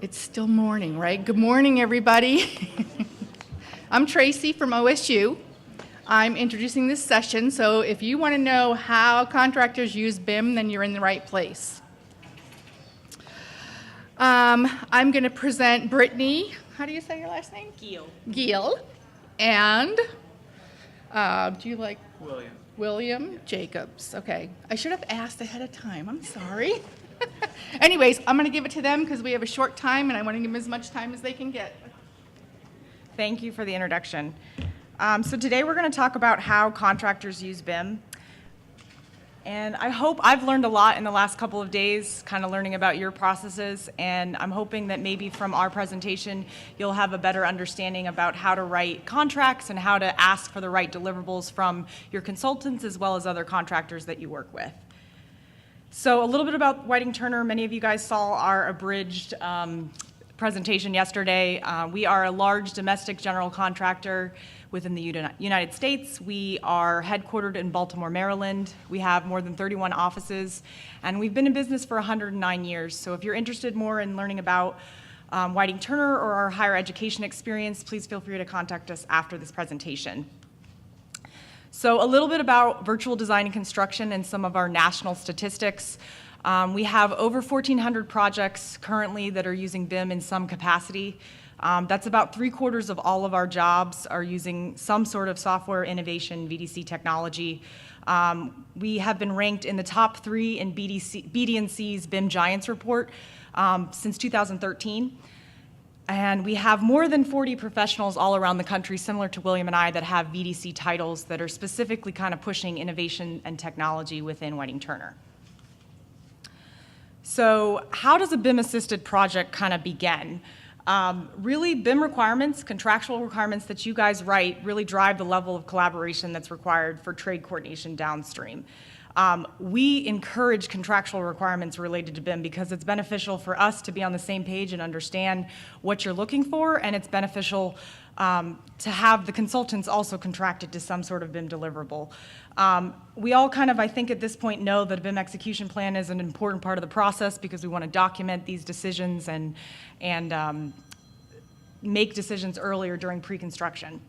It's still morning, right? Good morning, everybody. I'm Tracy from OSU. I'm introducing this session, so if you want to know how contractors use BIM, then you're in the right place. I'm going to present Brittany. How do you say your last name? Giel. Giel. And do you like? William. William Jacobs. Okay. I should have asked ahead of time. I'm sorry. Anyways, I'm going to give it to them because we have a short time and I want to give them as much time as they can get. Thank you for the introduction. So today we're going to talk about how contractors use BIM. And I hope I've learned a lot in the last couple of days, kind of learning about your processes, and I'm hoping that maybe from our presentation you'll have a better understanding about how to write contracts and how to ask for the right deliverables from your consultants as well as other contractors that you work with. So a little bit about Whiting-Turner. Many of you guys saw our abridged presentation yesterday. We are a large domestic general contractor within the United States. We are headquartered in Baltimore, Maryland. We have more than 31 offices, and we've been in business for 109 years. So if you're interested more in learning about Whiting-Turner or our higher education experience, please feel free to contact us after this presentation. So a little bit about virtual design and construction and some of our national statistics. We have over 1,400 projects currently that are using BIM in some capacity. That's about 3/4 of all of our jobs are using some sort of software innovation, VDC technology. We have been ranked in the top 3 in BD&C's BIM Giants report since 2013. And we have more than 40 professionals all around the country, similar to William and I, that have VDC titles that are specifically kind of pushing innovation and technology within Whiting-Turner. So how does a BIM-assisted project kind of begin? Really, BIM requirements, contractual requirements that you guys write really drive the level of collaboration that's required for trade coordination downstream. We encourage contractual requirements related to BIM because it's beneficial for us to be on the same page and understand what you're looking for, and it's beneficial to have the consultants also contracted to some sort of BIM deliverable. We all kind of, I think at this point, know that a BIM execution plan is an important part of the process because we want to document these decisions and make decisions earlier during pre-construction.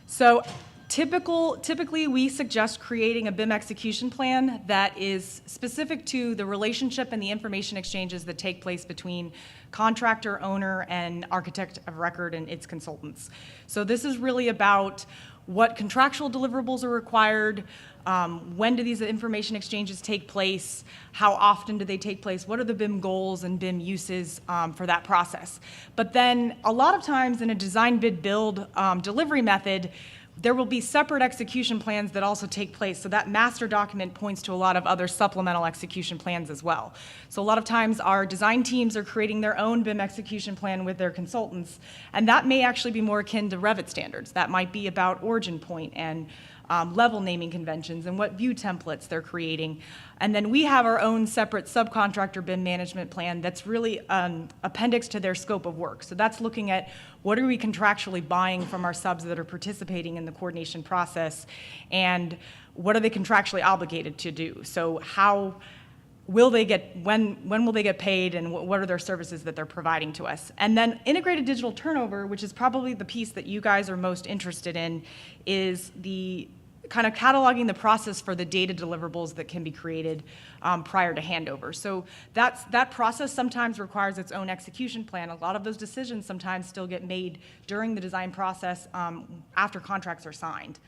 So typically, we suggest creating a BIM execution plan that is specific to the relationship and the information exchanges that take place between contractor, owner, and architect of record and its consultants. So this is really about what contractual deliverables are required, when do these information exchanges take place, how often do they take place, what are the BIM goals and BIM uses for that process. But then a lot of times in a design, bid, build delivery method, there will be separate execution plans that also take place. So that master document points to a lot of other supplemental execution plans as well. So a lot of times our design teams are creating their own BIM execution plan with their consultants, and that may actually be more akin to Revit standards. That might be about origin point and level naming conventions and what view templates they're creating. And then we have our own separate subcontractor BIM management plan that's really an appendix to their scope of work. So that's looking at what are we contractually buying from our subs that are participating in the coordination process, and what are they contractually obligated to do. So how will they get, when will they get paid, and what are their services that they're providing to us. And then integrated digital turnover, which is probably the piece that you guys are most interested in, is the kind of cataloging the process for the data deliverables that can be created prior to handover. So that process sometimes requires its own execution plan. A lot of those decisions sometimes still get made during the design process after contracts are signed.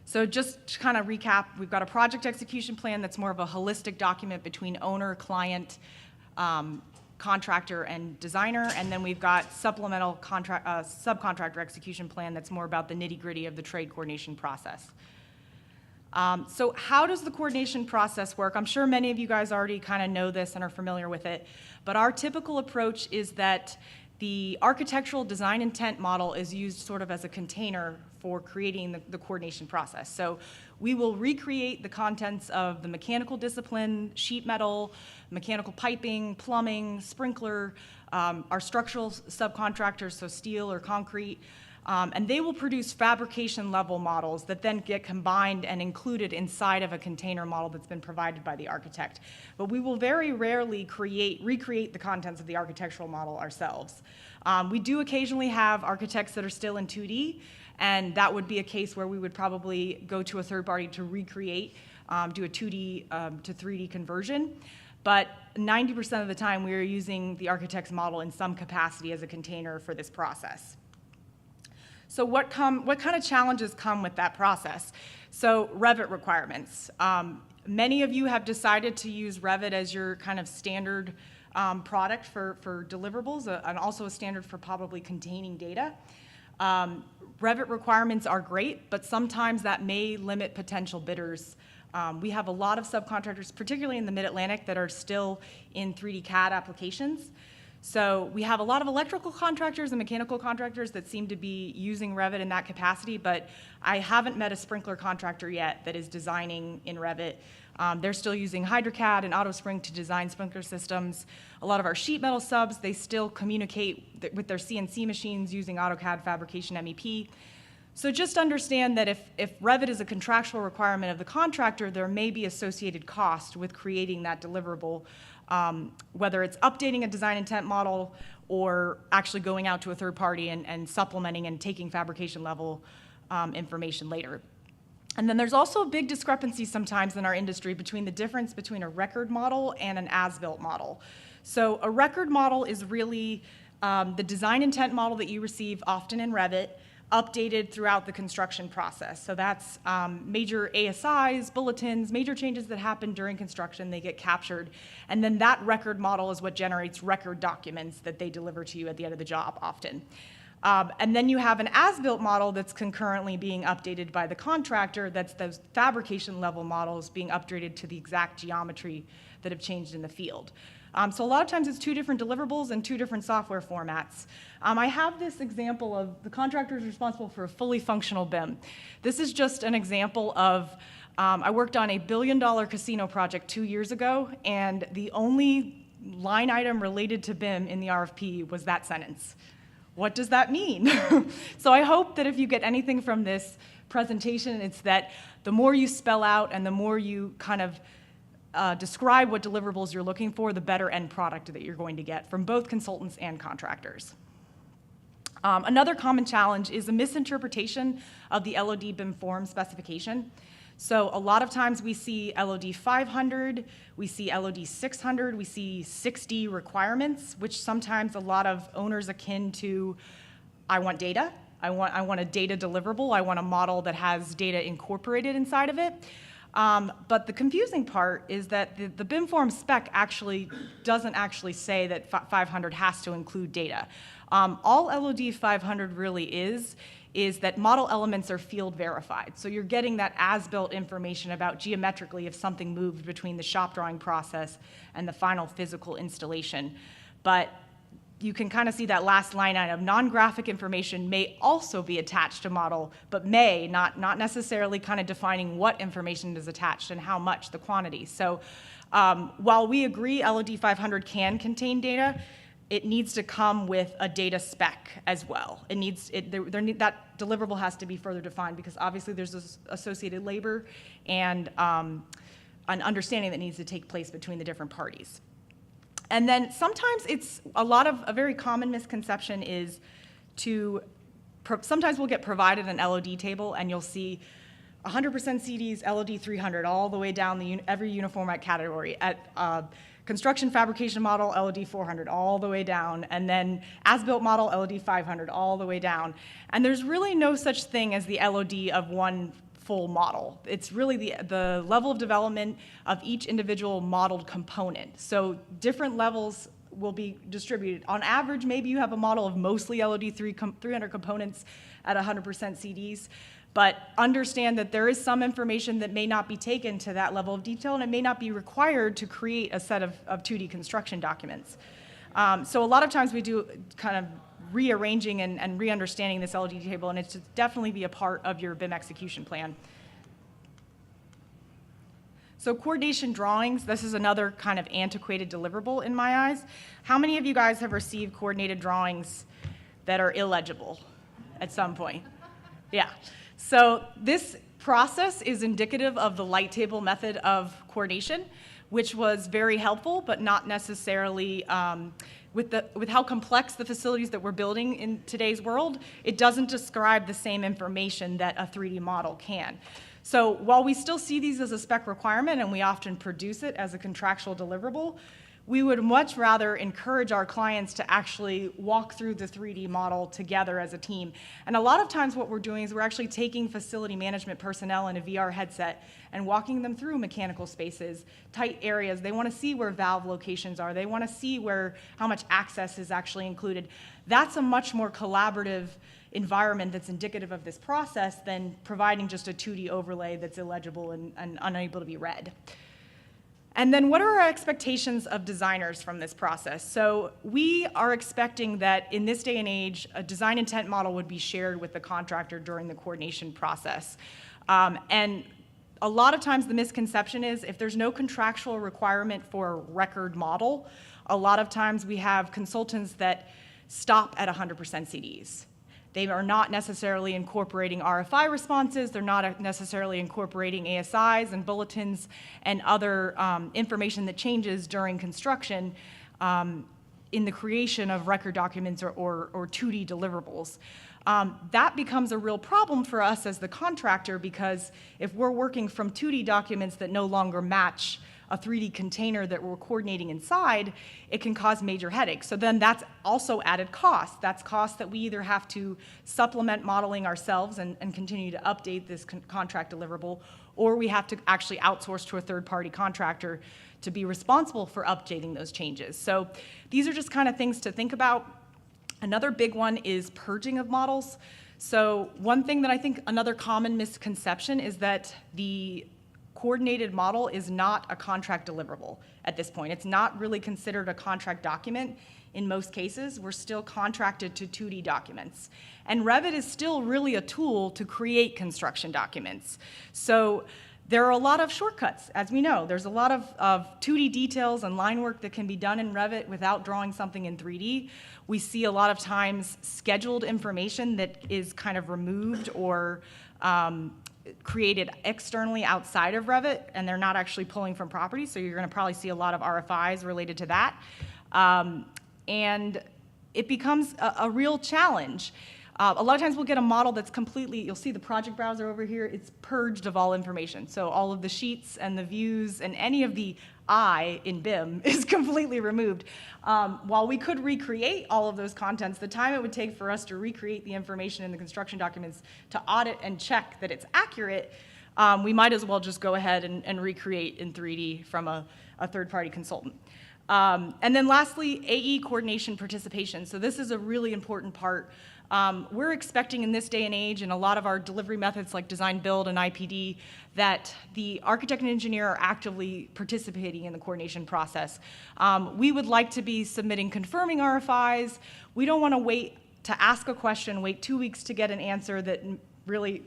So just to kind of recap, we've got a project execution plan that's more of a holistic document between owner, client, contractor, and designer, and then we've got supplemental subcontractor execution plan that's more about the nitty-gritty of the trade coordination process. So how does the coordination process work? I'm sure many of you guys already kind of know this and are familiar with it, but our typical approach is that the architectural design intent model is used sort of as a container for creating the coordination process. So we will recreate the contents of the mechanical discipline, sheet metal, mechanical piping, plumbing, sprinkler, our structural subcontractors, so steel or concrete, And they will produce fabrication level models that then get combined and included inside of a container model that's been provided by the architect. But we will very rarely recreate the contents of the architectural model ourselves. We do occasionally have architects that are still in 2D, and that would be a case where we would probably go to a third party to recreate, do a 2D to 3D conversion. But 90% of the time, we are using the architect's model in some capacity as a container for this process. So what kind of challenges come with that process? So Revit requirements. Many of you have decided to use Revit as your kind of standard product for deliverables, and also a standard for probably containing data. Revit requirements are great, but sometimes that may limit potential bidders. We have a lot of subcontractors, particularly in the Mid-Atlantic, that are still in 3D CAD applications. So we have a lot of electrical contractors and mechanical contractors that seem to be using Revit in that capacity, but I haven't met a sprinkler contractor yet that is designing in Revit. They're still using HydroCAD and AutoSpring to design sprinkler systems. A lot of our sheet metal subs, they still communicate with their CNC machines using AutoCAD Fabrication MEP. So just understand that if Revit is a contractual requirement of the contractor, there may be associated cost with creating that deliverable, whether it's updating a design intent model or actually going out to a third party and supplementing and taking fabrication level information later. And then there's also a big discrepancy sometimes in our industry between the difference between a record model and an as-built model. So a record model is really the design intent model that you receive often in Revit, updated throughout the construction process. So that's major ASIs, bulletins, major changes that happen during construction, they get captured. And then that record model is what generates record documents that they deliver to you at the end of the job often. And then you have an as-built model that's concurrently being updated by the contractor. That's those fabrication level models being updated to the exact geometry that have changed in the field. So a lot of times it's two different deliverables and two different software formats. I have this example of the contractor is responsible for a fully functional BIM. This is just an example of, I worked on a $1 billion casino project 2 years ago, and the only line item related to BIM in the RFP was that sentence. What does that mean? So I hope that if you get anything from this presentation, it's that the more you spell out and the more you kind of describe what deliverables you're looking for, the better end product that you're going to get from both consultants and contractors. Another common challenge is a misinterpretation of the LOD BIM form specification. So a lot of times we see LOD 500, we see LOD 600, we see 6D requirements, which sometimes a lot of owners akin to, I want data, I want a data deliverable, I want a model that has data incorporated inside of it. But the confusing part is that the BIM form spec actually doesn't actually say that 500 has to include data. All LOD 500 really is that model elements are field verified. So you're getting that as-built information about geometrically if something moved between the shop drawing process and the final physical installation. But you can kind of see that last line item. Non-graphic information may also be attached to model, but may, not necessarily kind of defining what information is attached and how much, the quantity. So while we agree LOD 500 can contain data, it needs to come with a data spec as well. That deliverable has to be further defined because obviously there's this associated labor and an understanding that needs to take place between the different parties. And then sometimes a very common misconception is sometimes we'll get provided an LOD table and you'll see 100% CDs, LOD 300, all the way down every uniform category. At construction fabrication model, LOD 400, all the way down. And then as-built model, LOD 500, all the way down. And there's really no such thing as the LOD of one full model. It's really the level of development of each individual modeled component. So different levels will be distributed. On average, maybe you have a model of mostly LOD 300 components at 100% CDs, but understand that there is some information that may not be taken to that level of detail, and it may not be required to create a set of 2D construction documents. So a lot of times we do kind of rearranging and re-understanding this LOD table, and it should definitely be a part of your BIM execution plan. So coordination drawings, this is another kind of antiquated deliverable in my eyes. How many of you guys have received coordinated drawings that are illegible? at some point. Yeah. So this process is indicative of the light table method of coordination, which was very helpful, but not necessarily with how complex the facilities that we're building in today's world, it doesn't describe the same information that a 3D model can. So while we still see these as a spec requirement and we often produce it as a contractual deliverable, we would much rather encourage our clients to actually walk through the 3D model together as a team. And a lot of times what we're doing is we're actually taking facility management personnel in a VR headset and walking them through mechanical spaces, tight areas. They want to see where valve locations are. They want to see how much access is actually included. That's a much more collaborative environment that's indicative of this process than providing just a 2D overlay that's illegible and unable to be read. And then what are our expectations of designers from this process? So we are expecting that in this day and age, a design intent model would be shared with the contractor during the coordination process. And a lot of times the misconception is if there's no contractual requirement for a record model, a lot of times we have consultants that stop at 100% CDs. They are not necessarily incorporating RFI responses. They're not necessarily incorporating ASIs and bulletins and other information that changes during construction in the creation of record documents or 2D deliverables. That becomes a real problem for us as the contractor because if we're working from 2D documents that no longer match a 3D container that we're coordinating inside, it can cause major headaches. So then that's also added cost. That's cost that we either have to supplement modeling ourselves and continue to update this contract deliverable, or we have to actually outsource to a third-party contractor to be responsible for updating those changes. So these are just kind of things to think about. Another big one is purging of models. So one thing that I think another common misconception is that the coordinated model is not a contract deliverable at this point. It's not really considered a contract document in most cases. We're still contracted to 2D documents. And Revit is still really a tool to create construction documents. So there are a lot of shortcuts, as we know. There's a lot of 2D details and line work that can be done in Revit without drawing something in 3D. We see a lot of times scheduled information that is kind of removed or created externally outside of Revit, and they're not actually pulling from property, so you're going to probably see a lot of RFIs related to that. And it becomes a real challenge. A lot of times we'll get a model that's completely, you'll see the project browser over here, it's purged of all information. So all of the sheets and the views and any of the I in BIM is completely removed. While we could recreate all of those contents, the time it would take for us to recreate the information in the construction documents to audit and check that it's accurate, we might as well just go ahead and recreate in 3D from a third-party consultant. And then lastly, AE coordination participation. So this is a really important part. We're expecting in this day and age, and a lot of our delivery methods like design build and IPD, that the architect and engineer are actively participating in the coordination process. We would like to be submitting confirming RFIs. We don't want to wait to ask a question, wait 2 weeks to get an answer that really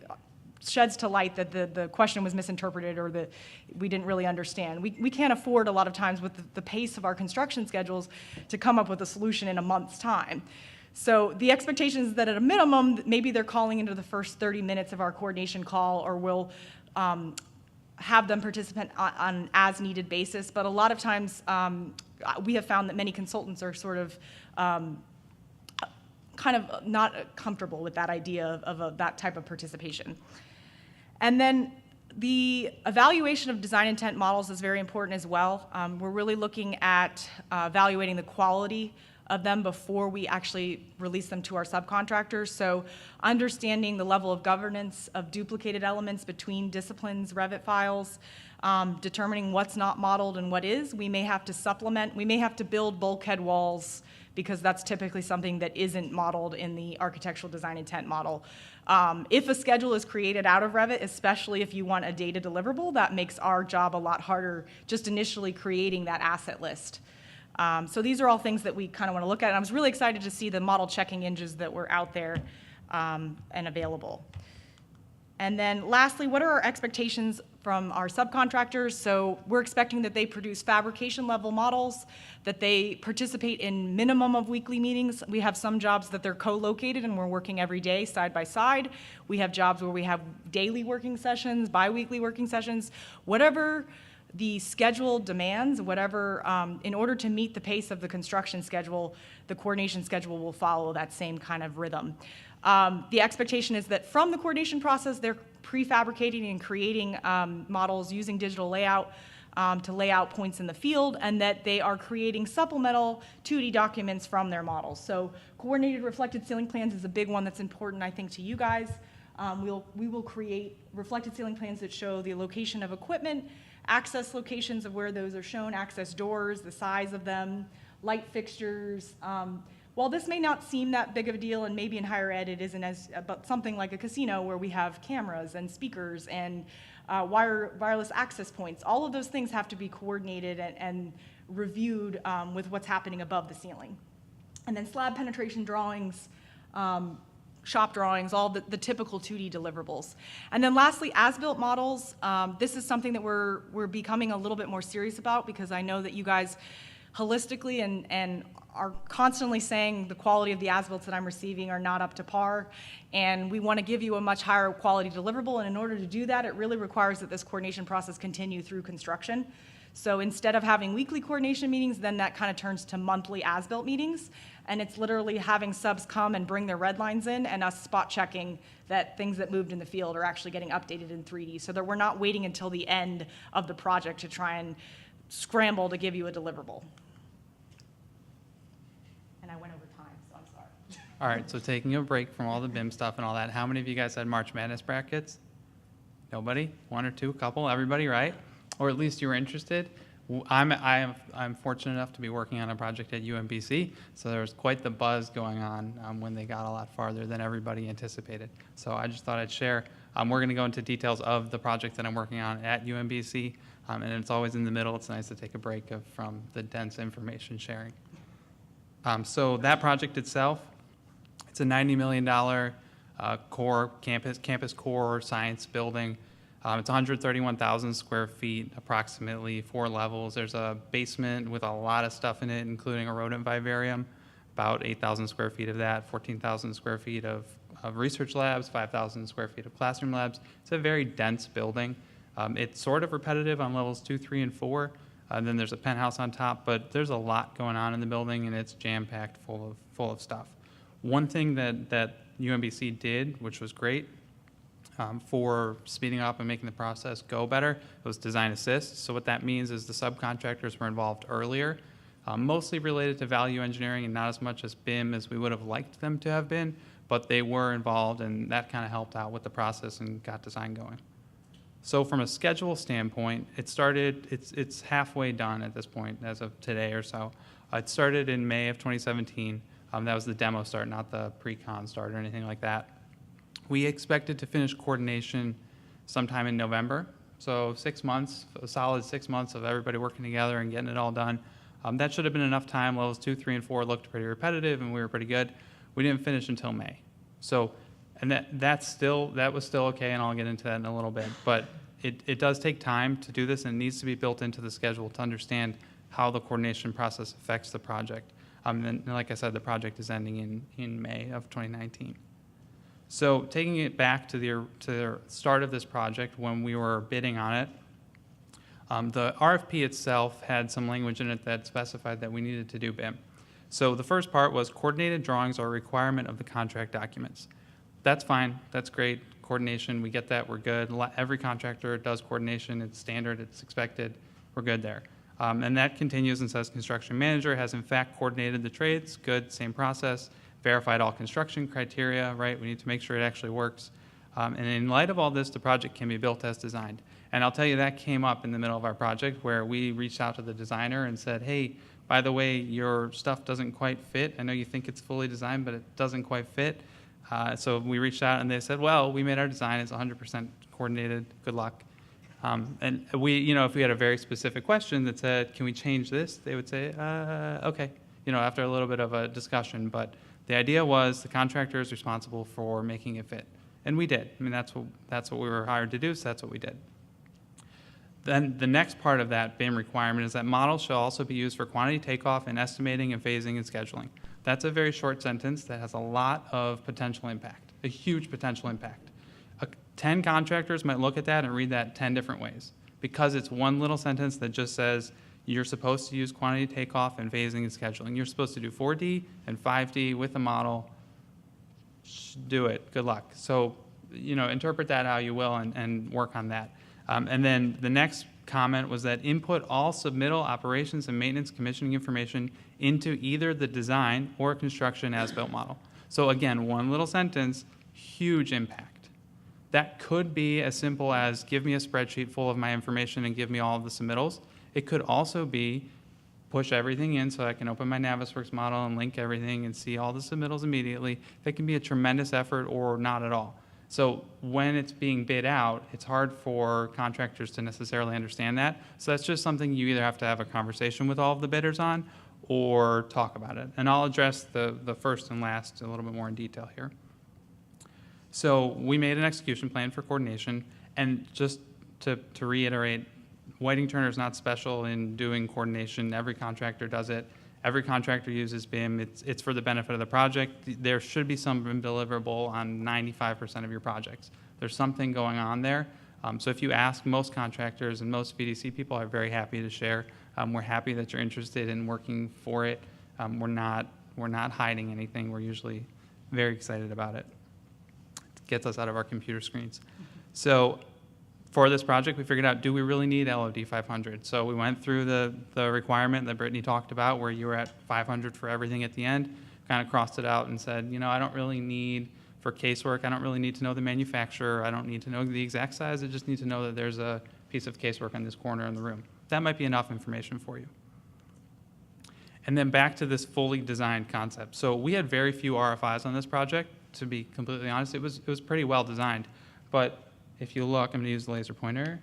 sheds to light that the question was misinterpreted or that we didn't really understand. We can't afford a lot of times with the pace of our construction schedules to come up with a solution in a month's time. So the expectation is that at a minimum, maybe they're calling into the first 30 minutes of our coordination call, or we'll have them participate on an as-needed basis. But a lot of times, we have found that many consultants are sort of kind of not comfortable with that idea of that type of participation. And then the evaluation of design intent models is very important as well. We're really looking at evaluating the quality of them before we actually release them to our subcontractors. So understanding the level of governance of duplicated elements between disciplines, Revit files, determining what's not modeled and what is. We may have to supplement, we may have to build bulkhead walls because that's typically something that isn't modeled in the architectural design intent model. If a schedule is created out of Revit, especially if you want a data deliverable, that makes our job a lot harder just initially creating that asset list. So these are all things that we kind of want to look at. And I was really excited to see the model checking engines that were out there and available. And then lastly, what are our expectations from our subcontractors? So we're expecting that they produce fabrication level models, that they participate in minimum of weekly meetings. We have some jobs that they're co-located and we're working every day side by side. We have jobs where we have daily working sessions, bi-weekly working sessions, whatever the schedule demands, whatever, in order to meet the pace of the construction schedule, the coordination schedule will follow that same kind of rhythm. The expectation is that from the coordination process, they're prefabricating and creating models using digital layout to lay out points in the field, and that they are creating supplemental 2D documents from their models. So coordinated reflected ceiling plans is a big one that's important, I think, to you guys. We will create reflected ceiling plans that show the location of equipment, access locations of where those are shown, access doors, the size of them, light fixtures. While this may not seem that big of a deal, and maybe in higher ed it isn't as, but something like a casino where we have cameras and speakers and wireless access points, all of those things have to be coordinated and reviewed with what's happening above the ceiling. And then slab penetration drawings, shop drawings, all the typical 2D deliverables. And then lastly, as-built models. This is something that we're becoming a little bit more serious about, because I know that you guys holistically and are constantly saying the quality of the as-builts that I'm receiving are not up to par, and we want to give you a much higher quality deliverable, and in order to do that, it really requires that this coordination process continue through construction. So instead of having weekly coordination meetings, then that kind of turns to monthly as-built meetings, and it's literally having subs come and bring their red lines in and us spot checking that things that moved in the field are actually getting updated in 3D, so that we're not waiting until the end of the project to try and scramble to give you a deliverable. And I went over time, so I'm sorry. All right, so taking a break from all the BIM stuff and all that, how many of you guys had March Madness brackets? Nobody? One or two? Couple? Everybody, right? Or at least you were interested? I'm fortunate enough to be working on a project at UMBC, so there was quite the buzz going on when they got a lot farther than everybody anticipated. So I just thought I'd share. We're going to go into details of the project that I'm working on at UMBC, and it's always in the middle. It's nice to take a break from the dense information sharing. So that project itself, it's a $90 million core campus core science building. It's 131,000 square feet, approximately 4 levels. There's a basement with a lot of stuff in it, including a rodent vivarium, about 8,000 square feet of that, 14,000 square feet of research labs, 5,000 square feet of classroom labs. It's a very dense building. It's sort of repetitive on levels 2, 3, and 4. Then there's a penthouse on top, but there's a lot going on in the building, and it's jam-packed full of stuff. One thing that UMBC did, which was great for speeding up and making the process go better, was design assist. So what that means is the subcontractors were involved earlier, mostly related to value engineering and not as much as BIM as we would have liked them to have been, but they were involved, and that kind of helped out with the process and got design going. So from a schedule standpoint, it's halfway done at this point as of today or so. It started in May of 2017. That was the demo start, not the pre-con start or anything like that. We expected to finish coordination sometime in November. So 6 months, a solid 6 months of everybody working together and getting it all done. That should have been enough time. Levels 2, 3, and 4 looked pretty repetitive, and we were pretty good. We didn't finish until May. So, and that was still okay, and I'll get into that in a little bit. But it does take time to do this, and it needs to be built into the schedule to understand how the coordination process affects the project. And like I said, the project is ending in May of 2019. So taking it back to the start of this project when we were bidding on it, the RFP itself had some language in it that specified that we needed to do BIM. So the first part was coordinated drawings are a requirement of the contract documents. That's fine. That's great. Coordination, we get that. We're good. Every contractor does coordination. It's standard. It's expected. We're good there. And that continues and says construction manager has in fact coordinated the trades. Good. Same process. Verified all construction criteria, right? We need to make sure it actually works. And in light of all this, the project can be built as designed. And I'll tell you, that came up in the middle of our project where we reached out to the designer and said, hey, by the way, your stuff doesn't quite fit. I know you think it's fully designed, but it doesn't quite fit. So we reached out and they said, well, we made our design. It's 100% coordinated. Good luck. And we, if we had a very specific question that said, can we change this? They would say, okay, after a little bit of a discussion. But the idea was the contractor is responsible for making it fit. And we did. I mean, that's what we were hired to do, so that's what we did. Then the next part of that BIM requirement is that models shall also be used for quantity takeoff and estimating and phasing and scheduling. That's a very short sentence that has a lot of potential impact, a huge potential impact. 10 contractors might look at that and read that 10 different ways because it's one little sentence that just says you're supposed to use quantity takeoff and phasing and scheduling. You're supposed to do 4D and 5D with a model. Do it. Good luck. So, interpret that how you will and work on that. And then the next comment was that input all submittal, operations, and maintenance commissioning information into either the design or construction as-built model. So again, one little sentence, huge impact. That could be as simple as give me a spreadsheet full of my information and give me all of the submittals. It could also be push everything in so I can open my Navisworks model and link everything and see all the submittals immediately. That can be a tremendous effort or not at all. So when it's being bid out, it's hard for contractors to necessarily understand that. So that's just something you either have to have a conversation with all of the bidders on or talk about it. And I'll address the first and last a little bit more in detail here. So we made an execution plan for coordination, and just to reiterate, Whiting Turner is not special in doing coordination. Every contractor does it. Every contractor uses BIM. It's for the benefit of the project. There should be some BIM deliverable on 95% of your projects. There's something going on there. So if you ask most contractors and most VDC people are very happy to share. We're happy that you're interested in working for it. We're not hiding anything. We're usually very excited about it. It gets us out of our computer screens. So for this project, we figured out, do we really need LOD 500? So we went through the requirement that Brittany talked about where you were at 500 for everything at the end, kind of crossed it out and said, I don't really need, for casework, I don't really need to know the manufacturer. I don't need to know the exact size. I just need to know that there's a piece of casework in this corner in the room. That might be enough information for you. And then back to this fully designed concept. So we had very few RFIs on this project, to be completely honest. It was pretty well designed. But if you look, I'm going to use the laser pointer.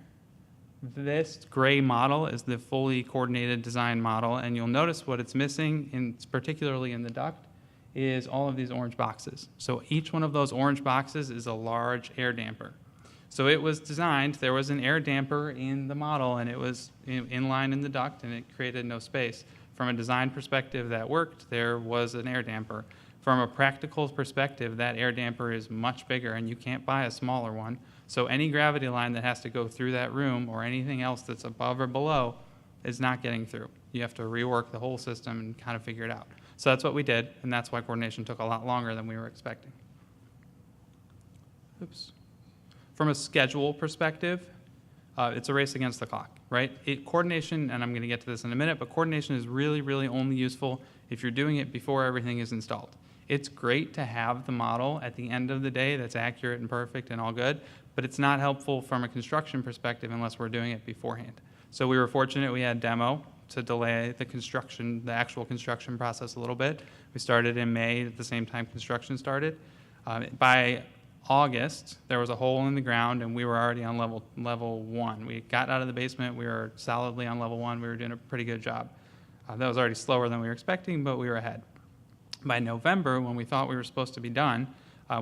This gray model is the fully coordinated design model, and you'll notice what it's missing, particularly in the duct, is all of these orange boxes. So each one of those orange boxes is a large air damper. So it was designed, there was an air damper in the model, and it was in line in the duct, and it created no space. From a design perspective, that worked. There was an air damper. From a practical perspective, that air damper is much bigger, and you can't buy a smaller one. So any gravity line that has to go through that room or anything else that's above or below is not getting through. You have to rework the whole system and kind of figure it out. So that's what we did, and that's why coordination took a lot longer than we were expecting. Oops. From a schedule perspective, it's a race against the clock, right? Coordination, and I'm going to get to this in a minute, but coordination is really, really only useful if you're doing it before everything is installed. It's great to have the model at the end of the day that's accurate and perfect and all good, but it's not helpful from a construction perspective unless we're doing it beforehand. So we were fortunate we had demo to delay the actual construction process a little bit. We started in May at the same time construction started. By August, there was a hole in the ground and we were already on level 1. We got out of the basement, we were solidly on level 1. We were doing a pretty good job. That was already slower than we were expecting, but we were ahead. By November, when we thought we were supposed to be done,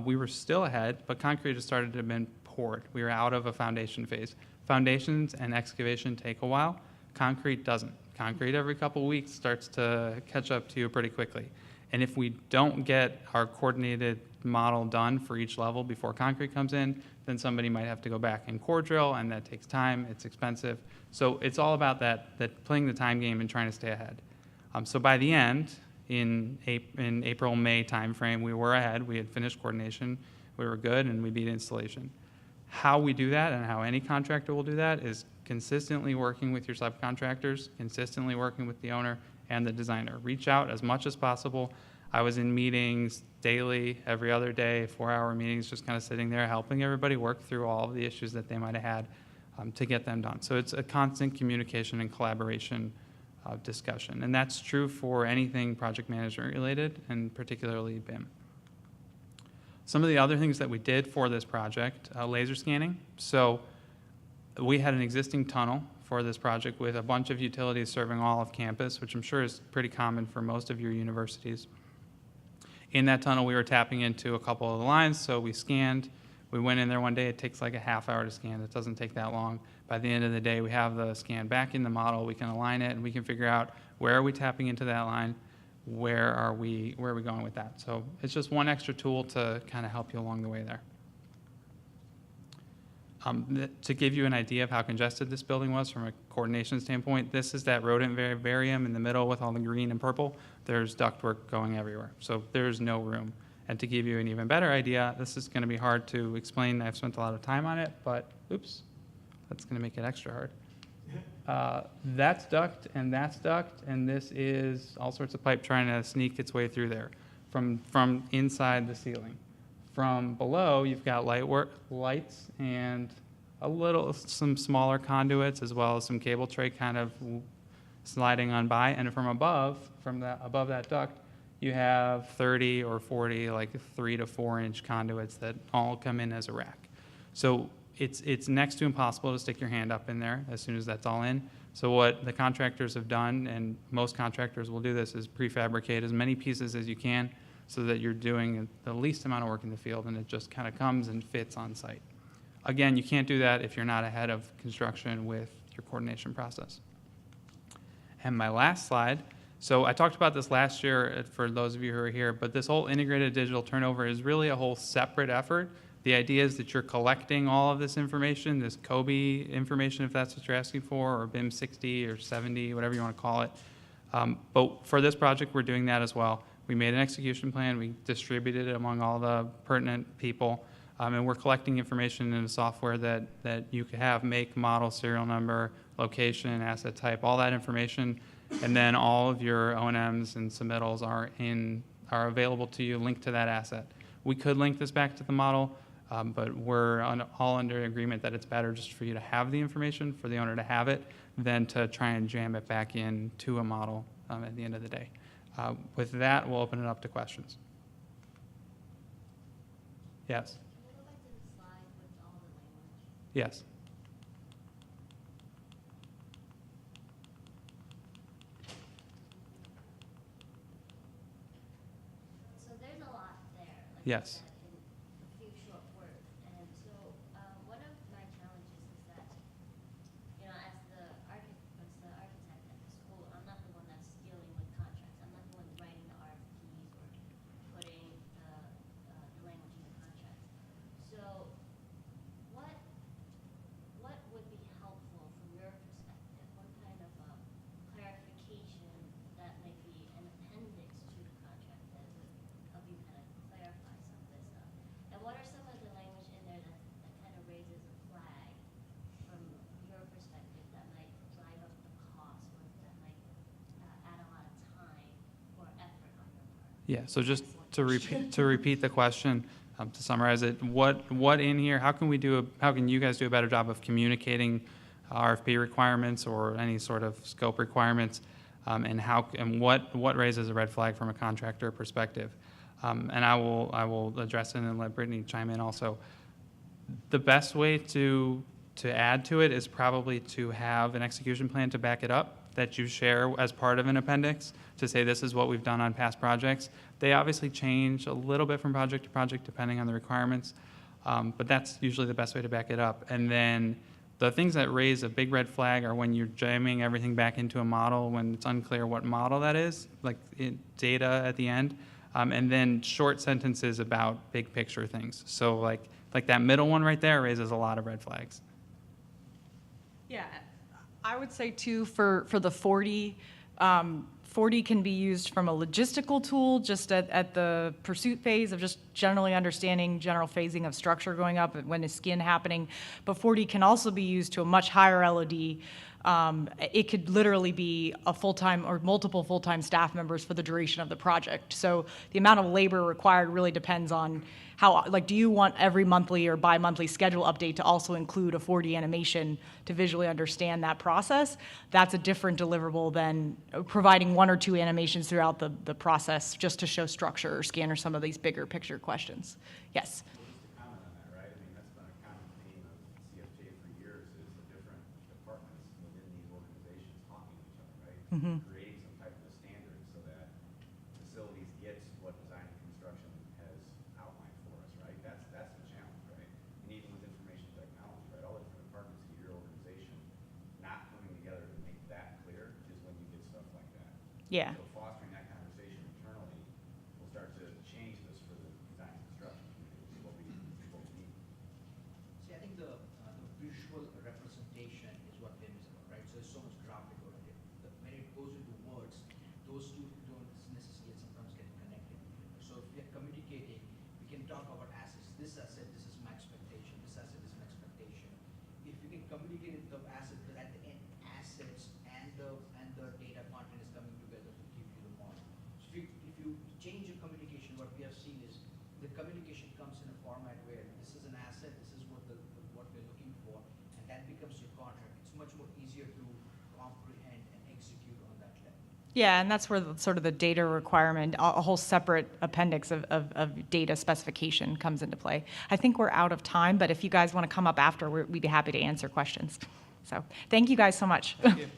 we were still ahead, but concrete had started to have been poured. We were out of a foundation phase. Foundations and excavation take a while. Concrete doesn't. Concrete every couple weeks starts to catch up to you pretty quickly. And if we don't get our coordinated model done for each level before concrete comes in, then somebody might have to go back and core drill, and that takes time, it's expensive. So it's all about that playing the time game and trying to stay ahead. So by the end, in April, May timeframe, we were ahead. We had finished coordination. We were good, and we beat installation. How we do that and how any contractor will do that is consistently working with your subcontractors, consistently working with the owner and the designer. Reach out as much as possible. I was in meetings daily, every other day, 4-hour meetings, just kind of sitting there helping everybody work through all of the issues that they might have had to get them done. So it's a constant communication and collaboration discussion. And that's true for anything project management related, and particularly BIM. Some of the other things that we did for this project, laser scanning. So we had an existing tunnel for this project with a bunch of utilities serving all of campus, which I'm sure is pretty common for most of your universities. In that tunnel, we were tapping into a couple of the lines, so we scanned. We went in there one day, it takes like a half hour to scan. It doesn't take that long. By the end of the day, we have the scan back in the model. We can align it, and we can figure out where are we tapping into that line, where are we going with that. So it's just one extra tool to kind of help you along the way there. To give you an idea of how congested this building was from a coordination standpoint, this is that rodent vivarium in the middle with all the green and purple. There's ductwork going everywhere, so there's no room. And to give you an even better idea, this is going to be hard to explain. I've spent a lot of time on it, but oops, that's going to make it extra hard. That's duct, and this is all sorts of pipe trying to sneak its way through there from inside the ceiling. From below, you've got lights and some smaller conduits, as well as some cable tray kind of sliding on by. And from above that duct, you have 30 or 40, like 3 to 4 inch conduits that all come in as a rack. So it's next to impossible to stick your hand up in there as soon as that's all in. So what the contractors have done, and most contractors will do this, is prefabricate as many pieces as you can, so that you're doing the least amount of work in the field, and it just kind of comes and fits on site. Again, you can't do that if you're not ahead of construction with your coordination process. And my last slide, so I talked about this last year for those of you who are here, but this whole integrated digital turnover is really a whole separate effort. The idea is that you're collecting all of this information, this COBE information, if that's what you're asking for, or BIM 60 or 70, whatever you want to call it. But for this project, we're doing that as well. We made an execution plan, we distributed it among all the pertinent people, and we're collecting information in a software that you could have make, model, serial number, location, asset type, all that information, and then all of your O&Ms and submittals are available to you, linked to that asset. We could link this back to the model, but we're all under agreement that it's better just for you to have the information, for the owner to have it, than to try and jam it back into a model at the end of the day. With that, we'll open it up to questions. Yes? Can we go back to the slide with all the language? Yes. So there's a lot there. Like Yes. you said, in a few short words. And so one of my challenges is that, you know, as the architect at the school, I'm not the one that's dealing with contracts. I'm not the one writing the RFPs or putting the language in the contracts. So what would be helpful from your perspective? What kind of clarification that might be an appendix to the contract that would help you kind of clarify some of this stuff? And what are some of the language in there that kind of raises a flag from your perspective that might drive up the cost or that might add a lot of time or effort on your part? Yeah, so just to repeat the question, to summarize it, what in here, how can you guys do a better job of communicating RFP requirements or any sort of scope requirements, and what raises a red flag from a contractor perspective? And I will address it and let Brittany chime in also. The best way to add to it is probably to have an execution plan to back it up that you share as part of an appendix to say this is what we've done on past projects. They obviously change a little bit from project to project depending on the requirements, but that's usually the best way to back it up. And then the things that raise a big red flag are when you're jamming everything back into a model, when it's unclear what model that is, like data at the end, and then short sentences about big picture things. So like that middle one right there raises a lot of red flags. Yeah, I would say too, for the 40, 40 can be used from a logistical tool just at the pursuit phase of just generally understanding general phasing of structure going up and when is skin happening. But 40 can also be used to a much higher LOD. It could literally be a full-time or multiple full-time staff members for the duration of the project. So the amount of labor required really depends on how, like, do you want every monthly or bi-monthly schedule update to also include a 4D animation to visually understand that process? That's a different deliverable than providing 1 or 2 animations throughout the process just to show structure or scan or some of these bigger picture questions. Yes? Well, just to comment on that, right? I mean, that's been a common theme of CFJ for years, is the different departments within these organizations talking to each other, right? Mm-hmm. Creating some type of a standard so that facilities gets what design and construction has outlined for us, right? That's the challenge, right? Yeah. So fostering that conversation internally will start to change this for the design and construction community, what we need. See, I think the visual representation is what BIM is about, right? So there's so much graphic oriented. When it goes into words, those two don't necessarily sometimes get connected. So if we are communicating, we can talk about assets. This asset, this is my expectation. This asset is my expectation. If we can communicate the asset, because at the end, assets and the data content is coming together to give you the model. So if you change your communication, what we have seen is the communication comes in a format where this is an asset, this is what what we're looking for, and that becomes your contract. It's much more easier to comprehend and execute on that level. Yeah, and that's where sort of the data requirement, a whole separate appendix of data specification comes into play. I think we're out of time, but if you guys want to come up after, we'd be happy to answer questions. So thank you guys so much. Thank you.